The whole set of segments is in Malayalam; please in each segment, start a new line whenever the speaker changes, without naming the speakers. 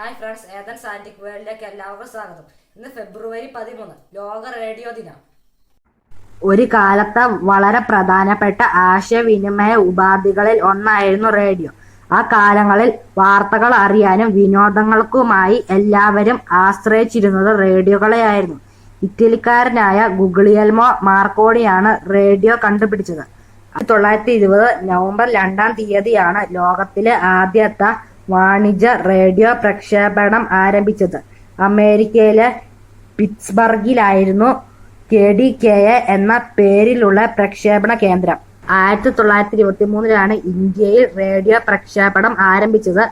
ഹായ് ഫ്രണ്ട്സ്, ഏതൻസ് ആന്റിക് വേൾഡിലേക്ക് എല്ലാവർക്കും സ്വാഗതം. ഇന്ന് ഫെബ്രുവരി 13 ലോക റേഡിയോ ദിനം.
ഒരു കാലത്ത് വളരെ പ്രധാനപ്പെട്ട ആശയവിനിമയ ഉപാധികളിൽ ഒന്നായിരുന്നു റേഡിയോ. ആ കാലങ്ങളിൽ വാർത്തകൾ അറിയാനും വിനോദങ്ങൾക്കുമായി എല്ലാവരും ആശ്രയിച്ചിരുന്നത് റേഡിയോകളെയായിരുന്നു. ഇറ്റലിക്കാരനായ ഗുഗ്ലിയെൽമോ മാർക്കോണിയാണ് റേഡിയോ കണ്ടുപിടിച്ചത്. 1920 നവംബർ 2-ാം തീയതിയാണ് ലോകത്തിലെ ആദ്യത്തെ വാണിജ്യ റേഡിയോ പ്രക്ഷേപണം ആരംഭിച്ചത്. അമേരിക്കയിലെ പിറ്റ്സ്ബർഗിലായിരുന്നു KDKA എന്ന പേരിലുള്ള പ്രക്ഷേപണ കേന്ദ്രം. 1923 ഇന്ത്യയിൽ റേഡിയോ പ്രക്ഷേപണം ആരംഭിച്ചത്.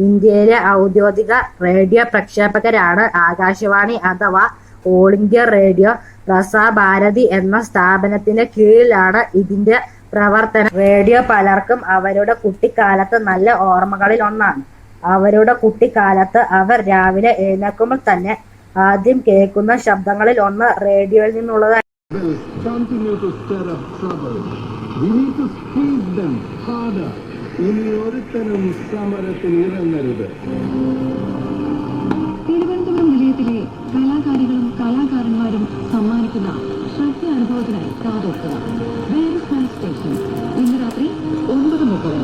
ഇന്ത്യയിലെ ഔദ്യോഗിക റേഡിയോ പ്രക്ഷേപകരാണ് ആകാശവാണി അഥവാ All India Radio. Prasar Bharati എന്ന സ്ഥാപനത്തിന്റെ കീഴിലാണ് ഇതിന്റെ പ്രവർത്തനം. റേഡിയോ പലർക്കും അവരുടെ കുട്ടിക്കാലത്ത് നല്ല ഓർമ്മകളിൽ ഒന്നാണ്. അവരുടെ കുട്ടിക്കാലത്ത് അവർ രാവിലെ എഴുന്നേൽക്കുമ്പോൾ തന്നെ ആദ്യം കേൾക്കുന്ന ശബ്ദങ്ങളിൽ ഒന്ന് റേഡിയോയിൽ നിന്നുള്ളതാണ്.
തിരുവനന്തപുരം നിലയത്തിലെ കലാകാരികളും കലാകാരന്മാരും സമ്മാനിക്കുന്ന ശ്രദ്ധ അനുഭവത്തിനായി കാതോർക്കുക. സ്റ്റേഷൻ ഇന്ന് രാത്രി 9:30.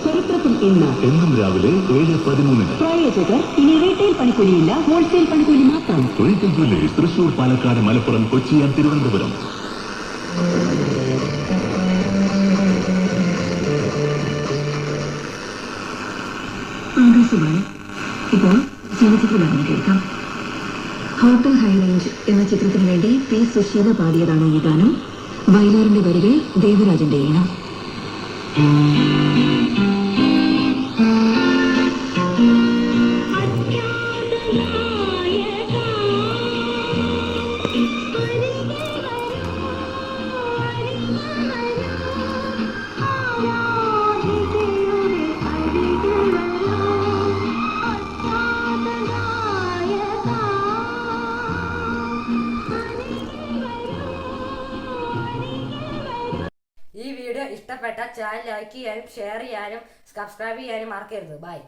ചരിത്രത്തിൽ ഇന്ന്
എന്നും രാവിലെ 7:13.
പ്രായോജകർ ഇനി റീറ്റെയിൽ പണിക്കൂലിയില്ല, ഹോൾസെയിൽ പണിക്കൂലി മാത്രം.
ഒരിക്കൽ ജ്വല്ലേഴ്സ്, തൃശൂർ, പാലക്കാട്, മലപ്പുറം, കൊച്ചി, തിരുവനന്തപുരം.
ആകാശവാണി. ഇപ്പോൾ ചലച്ചിത്രഗാനം കേൾക്കാം. ഹോട്ടൽ ഹൈറേഞ്ച് എന്ന ചിത്രത്തിനു വേണ്ടി പി സുശീല പാടിയതാണ് ഈ ഗാനം. വയലാറിന്റെ വരികൾ, ദേവരാജന്റെ ഈണം.
ഈ വീഡിയോ ഇഷ്ടപ്പെട്ട ചാനൽ ലൈക്ക് ചെയ്യാനും ഷെയർ ചെയ്യാനും സബ്സ്ക്രൈബ് ചെയ്യാനും മറക്കരുത്. ബൈ.